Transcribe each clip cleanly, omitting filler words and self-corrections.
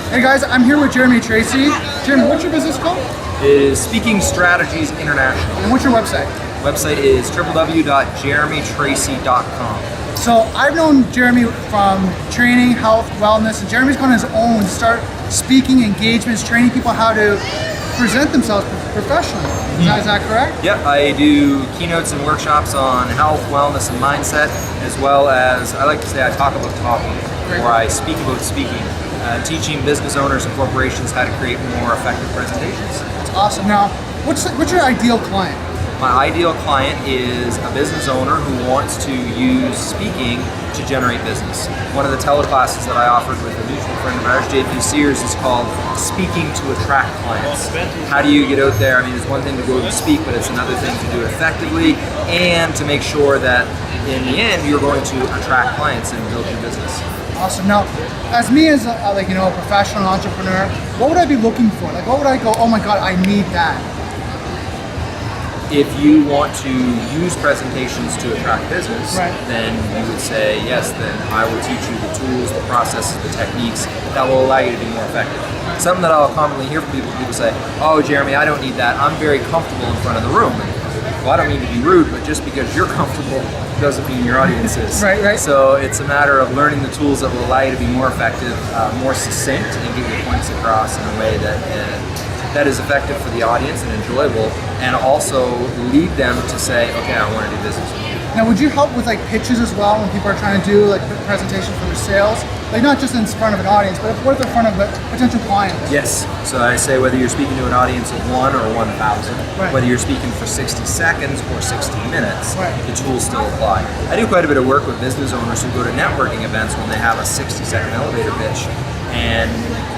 Hey guys, I'm here with Jeremy and Tracey. Jeremy, what's your business called? It is Speaking Strategies International. And what's your website? Website is www.jeremytracy.com. So I've known Jeremy from training, health, wellness, and Jeremy's gone on his own to start speaking engagements, training people how to present themselves professionally. Is that correct? Yep, I do keynotes and workshops on health, wellness, and mindset, as well as, I like to say, I talk about talking, or I speak about speaking, teaching business owners and corporations how to create more effective presentations. That's awesome. Now, what's your ideal client? My ideal client is a business owner who wants to use speaking to generate business. One of the teleclasses that I offered with a mutual friend of ours, JP Sears, is called Speaking to Attract Clients. How do you get out there? I mean, it's one thing to go and speak, but it's another thing to do it effectively and to make sure that in the end you're going to attract clients and build your business. Awesome. Now, as me as a professional entrepreneur, what would I be looking for? Like, what would I go, oh my God, I need that? If you want to use presentations to attract business, then you would say, yes, then I will teach you the tools, the processes, the techniques that will allow you to be more effective. Something that I'll commonly hear from people say, oh, Jeremy, I don't need that. I'm very comfortable in front of the room. Well, I don't mean to be rude, but just because you're comfortable doesn't mean your audience is. Right. So it's a matter of learning the tools that will allow you to be more effective, more succinct, and get your points across in a way that is effective for the audience and enjoyable, and also lead them to say, okay, I want to do business with you. Now, would you help with like pitches as well when people are trying to do like presentations for their sales? Like not just in front of an audience, but what if they're in front of a potential client? Yes. So I say whether you're speaking to an audience of 1 or 1,000, whether you're speaking for 60 seconds or 60 minutes, the tools still apply. I do quite a bit of work with business owners who go to networking events when they have a 60-second elevator pitch, and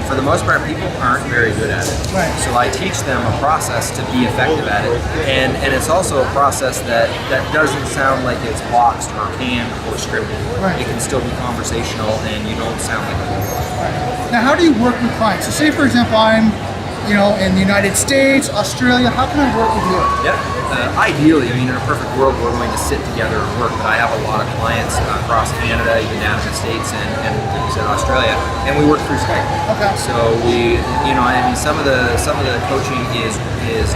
for the most part, people aren't very good at it. So I teach them a process to be effective at it, and it's also a process that doesn't sound like it's boxed or canned or scripted. It can still be conversational, and you don't sound like a robot. Now, how do you work with clients? So say, for example, I'm in the United States, Australia, how can I work with you? Ideally, I mean, in a perfect world, we're going to sit together and work, but I have a lot of clients across Canada, even down in the States, and like you said, Australia, and we work through Skype. Okay. So some of the coaching is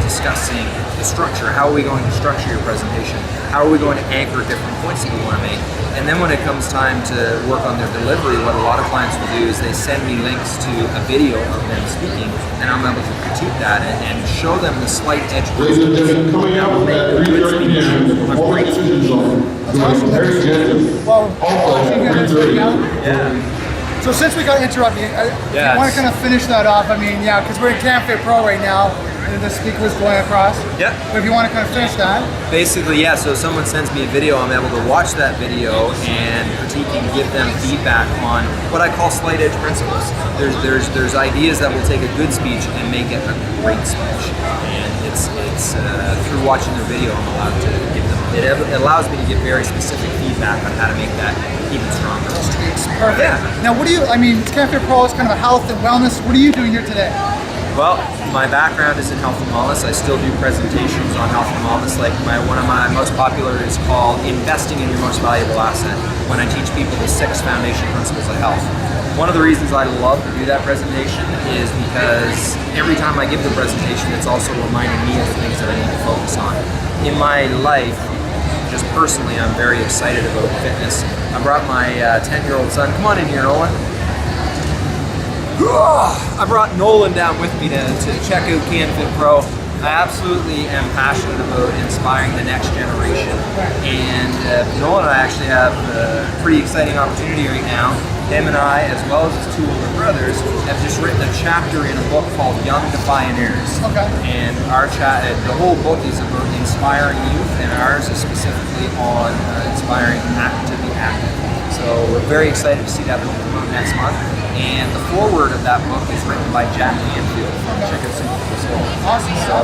discussing the structure. How are we going to structure your presentation? How are we going to anchor different points that we want to make? And then when it comes time to work on their delivery, what a lot of clients will do is they send me links to a video of them speaking, and I'm able to critique that and show them the slight edge cases that will make a good speech a great speech. Well, so since we got interrupted, I want to kind of finish that off. I mean, because we're in CanFit Pro right now, and the speaker was going across. But if you want to kind of finish that. Basically, so if someone sends me a video, I'm able to watch that video and critique and give them feedback on what I call slight edge principles. There's ideas that will take a good speech and make it a great speech, and it's through watching their video I'm allowed to give them. It allows me to give very specific feedback on how to make that even stronger. Perfect. Now, CanFit Pro is kind of a health and wellness. What are you doing here today? Well, my background is in health and wellness. I still do presentations on health and wellness. Like one of my most popular is called Investing in Your Most Valuable Asset, when I teach people the 6 foundation principles of health. One of the reasons I love to do that presentation is because every time I give the presentation, it's also reminding me of the things that I need to focus on. In my life, just personally, I'm very excited about fitness. I brought my 10-year-old son. Come on in here, Nolan. I brought Nolan down with me to check out CanFit Pro. I absolutely am passionate about inspiring the next generation. And Nolan and I actually have a pretty exciting opportunity right now. Him and I, as well as his 2 older brothers, have just written a chapter in a book called Young to Pioneers. And the whole book is about inspiring youth, and ours is specifically on inspiring to be active. So we're very excited to see that book come out next month. And the foreword of that book is written by Jack Canfield from Chicken Soup for the Soul. Awesome. So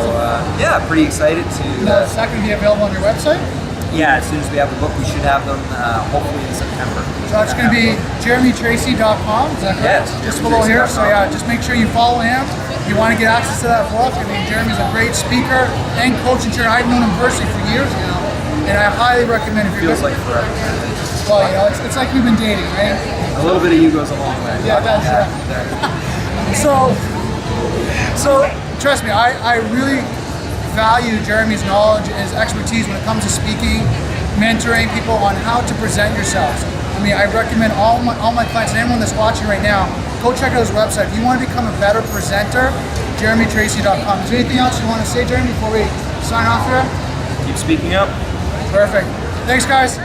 pretty excited to. Is that going to be available on your website? As soon as we have the book, we should have them hopefully in September. So it's going to be jeremytracy.com, is that correct? Just below here. So just make sure you follow him. If you want to get access to that book, Jeremy's a great speaker and coach and trainer. I've known him personally for years now, and I highly recommend if you're feels like forever. Well, it's like we've been dating, right? A little bit of you goes a long way. Yeah, it does. So trust me, I really value Jeremy's knowledge and his expertise when it comes to speaking, mentoring people on how to present yourselves. I mean, I recommend all my clients and anyone that's watching right now, go check out his website. If you want to become a better presenter, JeremyTracey.com. Is there anything else you want to say, Jeremy, before we sign off here? Keep speaking up. Perfect. Thanks, guys.